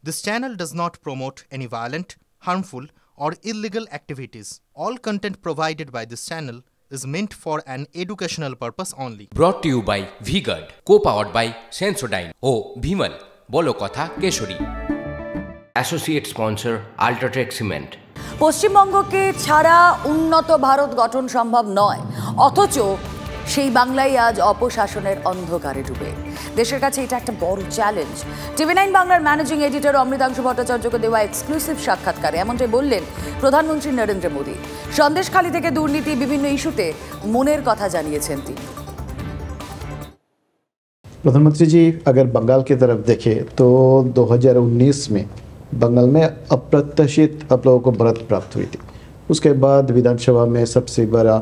This channel does not promote any violent, harmful, or illegal activities. All content provided by this channel is meant for an educational purpose only. Brought to you by V-Guard, co-powered by Sensodyne O Bhimal, বলো কথা Keshari. Associate sponsor Ultratech Cement। পশ্চিমবঙ্গকে ছাড়া উন্নত ভারত গঠন সম্ভব নয়, অথচ সেই বাংলাই আজ অপশাসনের অন্ধকারে ডুবে। দেশের কাছে এটা একটা বড় চ্যালেঞ্জ। TV9 বাংলার ম্যানেজিং এডিটর অমৃতাংশু ভট্টাচার্যকে দেওয়া এক্সক্লুসিভ সাক্ষাৎকারে এমনটাই বললেন প্রধানমন্ত্রী নরেন্দ্র মোদী। সন্দেশখালী থেকে দুর্নীতি বিভিন্ন ইস্যুতে মনের কথা জানিয়েছেন তিনি। प्रधानमंत्री जी, अगर बंगाल की तरफ देखें तो 2019 में बंगाल में अप्रत्याशित आप लोगों को बढ़त प्राप्त हुई थी। उसके बाद विधानसभा में सबसे बड़ा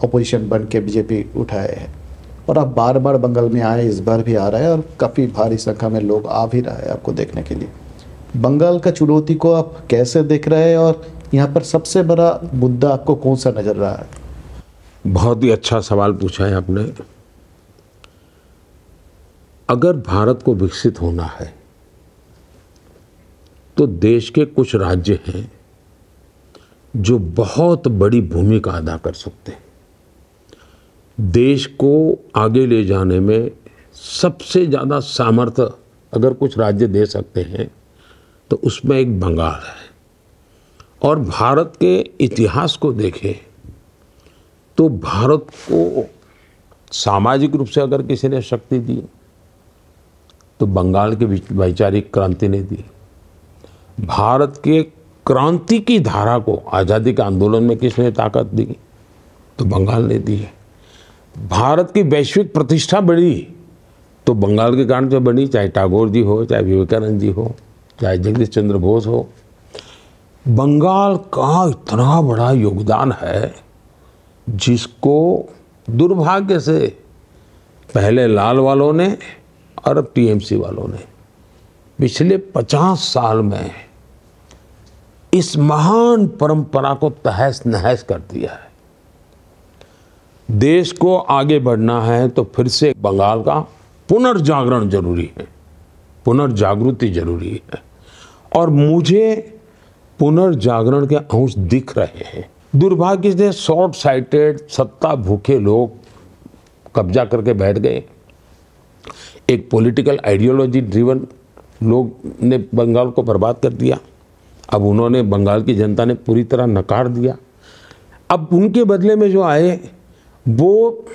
अपोजिशन बन के बीजेपी उठाए हैं और अब बार बार बंगाल में आए, इस बार भी आ रहा है और काफ़ी भारी संख्या में लोग आ भी रहा है आपको देखने के लिए। बंगाल का चुनौती को आप कैसे देख रहे हैं और यहाँ पर सबसे बड़ा मुद्दा आपको कौन सा नजर रहा है? बहुत ही अच्छा सवाल पूछा है आपने। अगर भारत को विकसित होना है तो देश के कुछ राज्य हैं जो बहुत बड़ी भूमिका अदा कर सकते हैं। देश को आगे ले जाने में सबसे ज़्यादा सामर्थ्य अगर कुछ राज्य दे सकते हैं तो उसमें एक बंगाल है। और भारत के इतिहास को देखें तो भारत को सामाजिक रूप से अगर किसी ने शक्ति दी तो बंगाल के वैचारिक क्रांति ने दी। भारत के क्रांति की धारा को आज़ादी के आंदोलन में किसने ताकत दी तो बंगाल ने दी है। भारत की वैश्विक प्रतिष्ठा बढ़ी तो बंगाल के कारण से बनी, चाहे टैगोर जी हो, चाहे विवेकानंद जी हो, चाहे जगदीश चंद्र बोस हो। बंगाल का इतना बड़ा योगदान है जिसको दुर्भाग्य से पहले लाल वालों ने और अब टीएमसी वालों ने पिछले 50 साल में इस महान परंपरा को तहस नहस कर दिया है। देश को आगे बढ़ना है तो फिर से बंगाल का पुनर्जागरण जरूरी है, पुनर्जागृति जरूरी है। और मुझे पुनर्जागरण के अंश दिख रहे हैं। दुर्भाग्य से शॉर्ट साइटेड सत्ता भूखे लोग कब्जा करके बैठ गए। एक पॉलिटिकल आइडियोलॉजी ड्रिवन लोग ने बंगाल को बर्बाद कर दिया। अब उन्होंने बंगाल की जनता ने पूरी तरह नकार दिया। अब उनके बदले में जो आए वो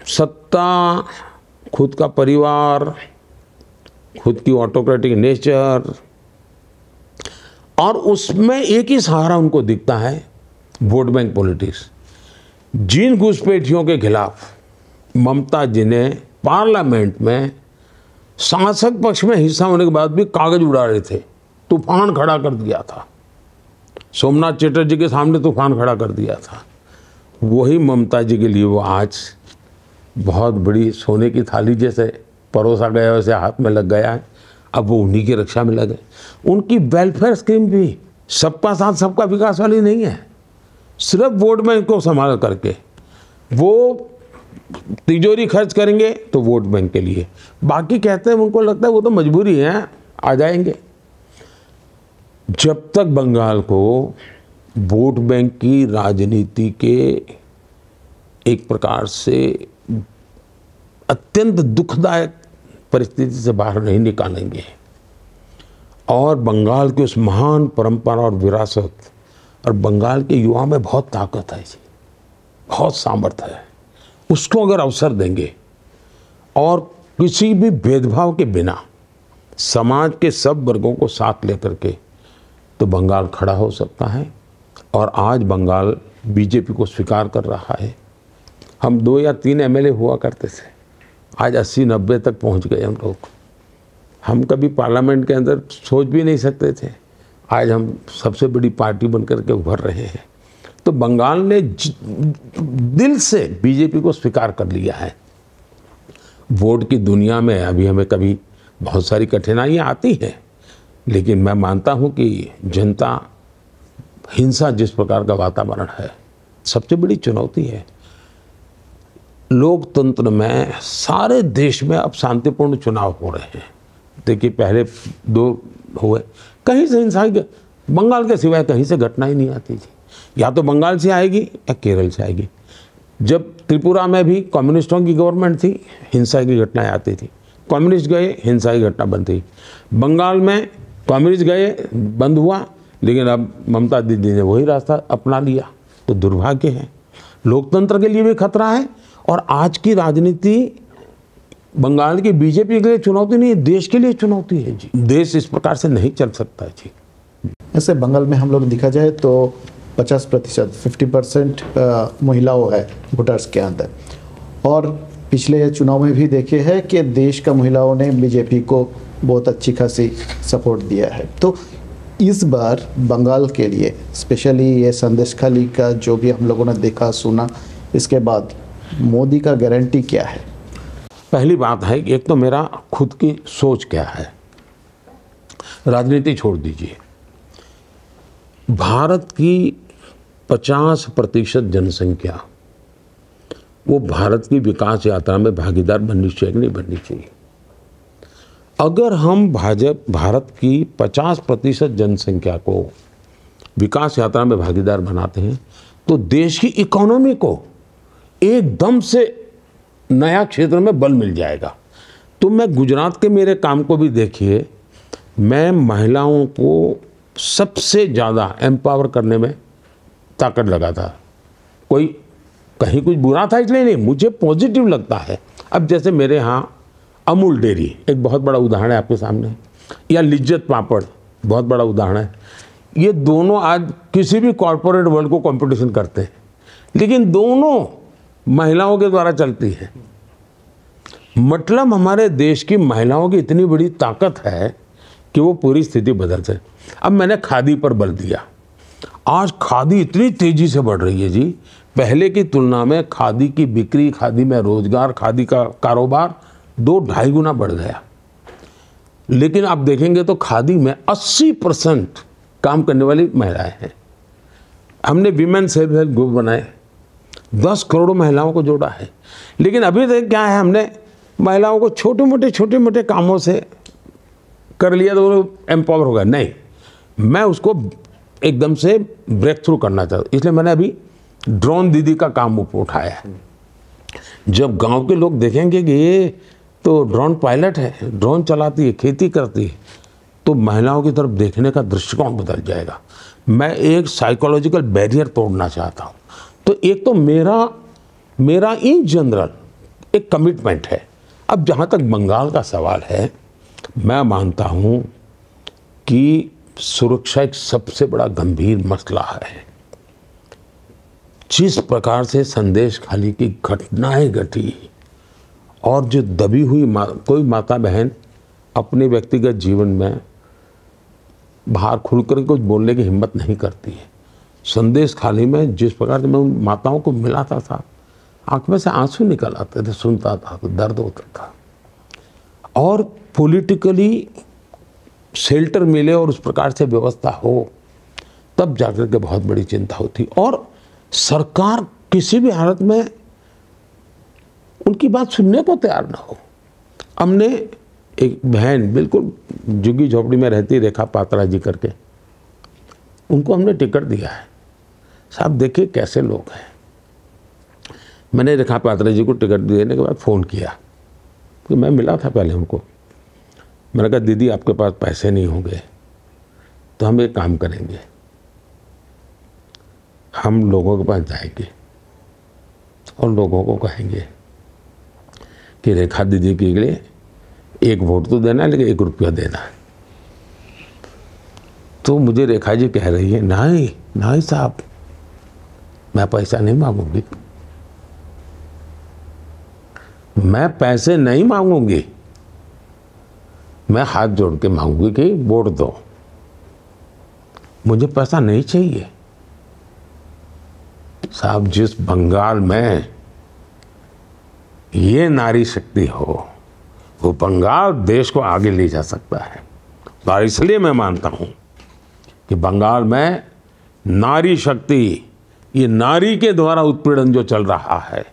सत्ता, खुद का परिवार, खुद की ऑटोक्रेटिक नेचर, और उसमें एक ही सहारा उनको दिखता है, वोट बैंक पॉलिटिक्स। जिन घुसपैठियों के खिलाफ ममता जी ने पार्लियामेंट में शासक पक्ष में हिस्सा होने के बाद भी कागज उड़ा रहे थे, तूफान खड़ा कर दिया था। सोमनाथ चटर्जी के सामने तूफान खड़ा कर दिया था। वही ममता जी के लिए वो आज बहुत बड़ी सोने की थाली जैसे परोसा गया, वैसे हाथ में लग गया है। अब वो उन्हीं की रक्षा में लगे। उनकी वेलफेयर स्कीम भी सबका साथ सबका विकास वाली नहीं है। सिर्फ वोट बैंक को संभाल करके वो तिजोरी खर्च करेंगे तो वोट बैंक के लिए, बाकी कहते हैं उनको लगता है वो तो मजबूरी है, आ जाएंगे। जब तक बंगाल को वोट बैंक की राजनीति के एक प्रकार से अत्यंत दुखदायक परिस्थिति से बाहर नहीं निकालेंगे और बंगाल की उस महान परंपरा और विरासत, और बंगाल के युवा में बहुत ताकत है जी, बहुत सामर्थ्य है, उसको अगर अवसर देंगे और किसी भी भेदभाव के बिना समाज के सब वर्गों को साथ लेकर के तो बंगाल खड़ा हो सकता है। और आज बंगाल बीजेपी को स्वीकार कर रहा है। हम 2 या 3 एमएलए हुआ करते थे, आज 80-90 तक पहुंच गए हम लोग। हम कभी पार्लियामेंट के अंदर सोच भी नहीं सकते थे, आज हम सबसे बड़ी पार्टी बनकर के उभर रहे हैं। तो बंगाल ने दिल से बीजेपी को स्वीकार कर लिया है। वोट की दुनिया में अभी हमें कभी बहुत सारी कठिनाइयाँ आती हैं, लेकिन मैं मानता हूँ कि जनता हिंसा जिस प्रकार का वातावरण है सबसे बड़ी चुनौती है। लोकतंत्र में सारे देश में अब शांतिपूर्ण चुनाव हो रहे हैं। हफ्ते के पहले 2 हुए, कहीं से हिंसा, बंगाल के सिवाय कहीं से घटना ही नहीं आती थी। या तो बंगाल से आएगी या केरल से आएगी। जब त्रिपुरा में भी कम्युनिस्टों की गवर्नमेंट थी, हिंसा की घटनाएं आती थी। कम्युनिस्ट गए, हिंसा की घटना बंद थी। बंगाल में कम्युनिस्ट गए, बंद हुआ, लेकिन अब ममता दीदी ने वही रास्ता अपना लिया। तो दुर्भाग्य है, लोकतंत्र के लिए भी खतरा है। और आज की राजनीति बंगाल की बीजेपी के लिए चुनौती नहीं है, देश के लिए चुनौती है जी। देश इस प्रकार से नहीं चल सकता जी। ऐसे बंगाल में हम लोग देखा जाए तो 50% 50% महिलाओं है वोटर्स के अंदर। और पिछले चुनाव में भी देखे है कि देश का महिलाओं ने बीजेपी को बहुत अच्छी खासी सपोर्ट दिया है। तो इस बार बंगाल के लिए स्पेशली ये संदेशखाली का जो भी हम लोगों ने देखा सुना, इसके बाद मोदी का गारंटी क्या है? पहली बात है कि एक तो मेरा खुद की सोच क्या है, राजनीति छोड़ दीजिए। भारत की 50% जनसंख्या वो भारत की विकास यात्रा में भागीदार बननी चाहिए कि नहीं बननी चाहिए। अगर हम भारत की 50% जनसंख्या को विकास यात्रा में भागीदार बनाते हैं तो देश की इकोनॉमी को एकदम से नया क्षेत्र में बल मिल जाएगा। तो मैं गुजरात के मेरे काम को भी देखिए, मैं महिलाओं को सबसे ज़्यादा एम्पावर करने में ताकत लगा था। कोई कहीं कुछ बुरा था इसलिए नहीं, मुझे पॉजिटिव लगता है। अब जैसे मेरे यहाँ अमूल डेयरी एक बहुत बड़ा उदाहरण है आपके सामने, या लिज्जत पापड़ बहुत बड़ा उदाहरण है। ये दोनों आज किसी भी कॉरपोरेट वर्ल्ड को कंपटीशन करते हैं, लेकिन दोनों महिलाओं के द्वारा चलती है। मतलब हमारे देश की महिलाओं की इतनी बड़ी ताकत है कि वो पूरी स्थिति बदल सके। अब मैंने खादी पर बल दिया। आज खादी इतनी तेजी से बढ़ रही है जी, पहले की तुलना में खादी की बिक्री, खादी में रोजगार, खादी का कारोबार 2-2.5 गुना बढ़ गया। लेकिन आप देखेंगे तो खादी में 80% काम करने वाली महिलाएं हैं। हमने वीमेन सेल्फ हेल्प ग्रुप बनाए, 10 करोड़ महिलाओं को जोड़ा है। लेकिन अभी तक क्या है, हमने महिलाओं को छोटे मोटे कामों से कर लिया तो वो एम्पावर होगा, नहीं। मैं उसको एकदम से ब्रेक थ्रू करना चाहता हूँ, इसलिए मैंने अभी ड्रोन दीदी का काम उठाया है। जब गांव के लोग देखेंगे कि ये तो ड्रोन पायलट है, ड्रोन चलाती है, खेती करती है, तो महिलाओं की तरफ देखने का दृष्टिकोण बदल जाएगा। मैं एक साइकोलॉजिकल बैरियर तोड़ना चाहता हूँ। तो एक तो मेरा इन जनरल एक कमिटमेंट है। अब जहाँ तक बंगाल का सवाल है, मैं मानता हूँ कि सुरक्षा एक सबसे बड़ा गंभीर मसला है। जिस प्रकार से संदेशखाली की घटनाएं घटी और जो दबी हुई कोई माता बहन अपने व्यक्तिगत जीवन में बाहर खुलकर कुछ बोलने की हिम्मत नहीं करती है। संदेशखाली में जिस प्रकार से मैं उन माताओं को मिलाता था, आँख में से आंसू निकल आते थे, सुनता था तो दर्द होता था। और पॉलिटिकली शेल्टर मिले और उस प्रकार से व्यवस्था हो, तब जाकर के बहुत बड़ी चिंता होती। और सरकार किसी भी हालत में उनकी बात सुनने को तैयार ना हो। हमने एक बहन बिल्कुल झुग्गी झोपड़ी में रहती, रेखा पात्रा जी करके, उनको हमने टिकट दिया है। साहब देखिए कैसे लोग हैं। मैंने रेखा पात्रा जी को टिकट देने के बाद फ़ोन किया, तो मैं मिला था पहले उनको। मैंने कहा दीदी आपके पास पैसे नहीं होंगे तो हम एक काम करेंगे, हम लोगों के पास जाएंगे और लोगों को कहेंगे कि रेखा दीदी के लिए 1 वोट तो देना है, लेकिन 1 रुपया देना है। तो मुझे रेखा जी कह रही है, नहीं साहब, मैं पैसा नहीं मांगूंगी, मैं पैसे नहीं मांगूंगी, मैं हाथ जोड़ के मांगूंगी कि वोट दो, मुझे पैसा नहीं चाहिए। साहब जिस बंगाल में ये नारी शक्ति हो, वो बंगाल देश को आगे ले जा सकता है। और इसलिए मैं मानता हूँ कि बंगाल में नारी शक्ति, ये नारी के द्वारा उत्पीड़न जो चल रहा है,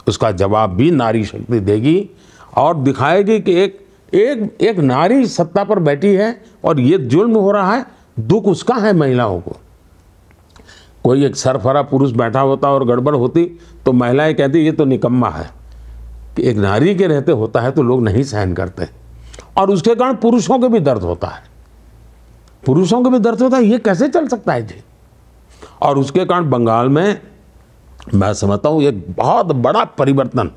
उसका जवाब भी नारी शक्ति देगी और दिखाएगी कि एक एक नारी सत्ता पर बैठी है और ये जुल्म हो रहा है, दुख उसका है महिलाओं को। कोई एक सरफरा पुरुष बैठा होता और गड़बड़ होती तो महिलाएं कहती ये तो निकम्मा है। कि एक नारी के रहते होता है तो लोग नहीं सहन करते, और उसके कारण पुरुषों को भी दर्द होता है, पुरुषों को भी दर्द होता है। ये कैसे चल सकता है जी? और उसके कारण बंगाल में मैं समझता हूँ एक बहुत बड़ा परिवर्तन,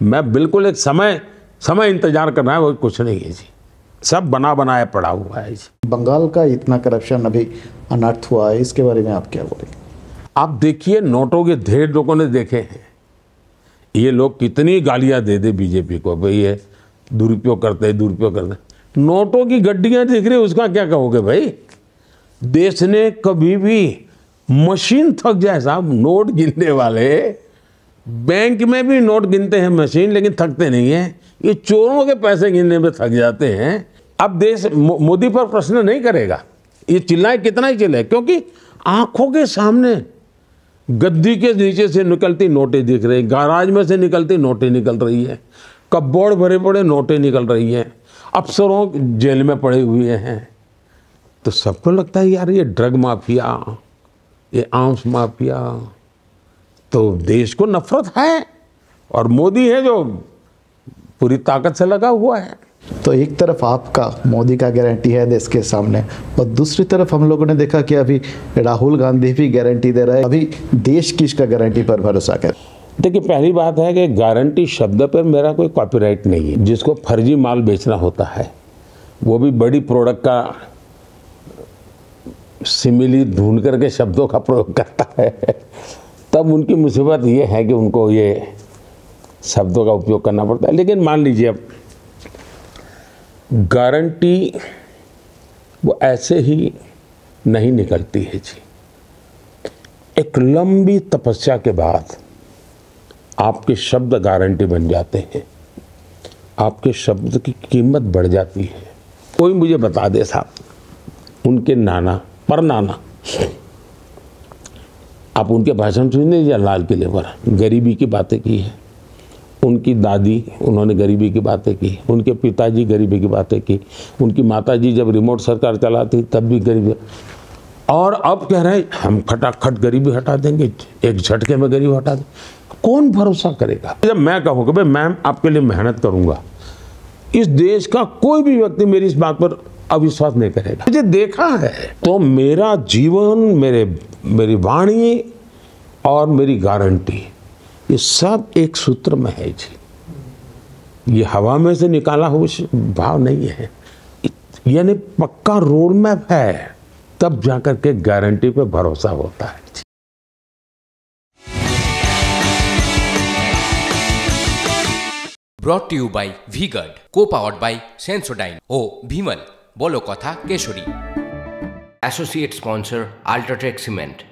मैं बिल्कुल एक समय इंतजार करना है, वो कुछ नहीं है जी, सब बना बनाया पड़ा हुआ है जी। बंगाल का इतना करप्शन अभी अनर्थ हुआ है, इसके बारे में आप क्या बोलेंगे? आप देखिए, नोटों के ढेर लोगों ने देखे हैं, ये लोग कितनी गालियां दे दे बीजेपी को, भाई ये दुरुपयोग करते। नोटों की गड्डियां दिख रही, उसका क्या कहोगे भाई? देश ने कभी भी मशीन थक जाए साहब, नोट गिनने वाले बैंक में भी नोट गिनते हैं मशीन, लेकिन थकते नहीं है। ये चोरों के पैसे गिनने में थक जाते हैं। अब देश मोदी पर प्रश्न नहीं करेगा, ये चिल्लाए कितना ही चिल्लाए, क्योंकि आंखों के सामने गद्दी के नीचे से निकलती नोटें दिख रही, गैराज में से निकलती नोटें निकल रही है, कपबोर्ड भरे पड़े नोटें निकल रही हैं, अफसरों जेल में पड़े हुए हैं। तो सबको लगता है यार ये ड्रग माफिया, ये आर्म्स माफिया, तो देश को नफरत है, और मोदी है जो पूरी ताकत से लगा हुआ है। तो एक तरफ आपका मोदी का गारंटी है देश के सामने, और दूसरी तरफ हम लोगों ने देखा कि अभी राहुल गांधी भी गारंटी दे रहा है। अभी देश किसका गारंटी पर भरोसा करे? देखिए, पहली बात है कि गारंटी शब्द पर मेरा कोई कॉपीराइट नहीं है। जिसको फर्जी माल बेचना होता है, वो भी बड़ी प्रोडक्ट का सिमिली ढूंढ करके शब्दों का प्रयोग करता है, तब उनकी मुसीबत ये है कि उनको ये शब्दों का उपयोग करना पड़ता है। लेकिन मान लीजिए, अब गारंटी वो ऐसे ही नहीं निकलती है जी। एक लंबी तपस्या के बाद आपके शब्द गारंटी बन जाते हैं, आपके शब्द की कीमत बढ़ जाती है। कोई मुझे बता दे साहब, उनके नाना परनाना, आप उनके भाषण सुने या लाल किले पर गरीबी की बातें की है, उनकी दादी उन्होंने गरीबी की बातें की, उनके पिताजी गरीबी की बातें की, उनकी माताजी जब रिमोट सरकार चलाती तब भी गरीबी, और अब कह रहे हैं हम खटाखट गरीबी हटा देंगे, एक झटके में गरीबी हटा देंगे। कौन भरोसा करेगा? जब मैं कहूँ कि भाई मैं आपके लिए मेहनत करूँगा, इस देश का कोई भी व्यक्ति मेरी इस बात पर अविश्वास नहीं करेगा। मुझे देखा है, तो मेरा जीवन, मेरी वाणी और मेरी गारंटी, ये सब एक सूत्र में है जी। ये हवा में से निकाला हुआ भाव नहीं है, यानी पक्का रोड मैप है, तब जाकर के गारंटी पे भरोसा होता है जी। Brought to you by V Guard, co powered by Sensodyne ओ भीमल, बोलो कथा केशरी। Associate sponsor UltraTech cement.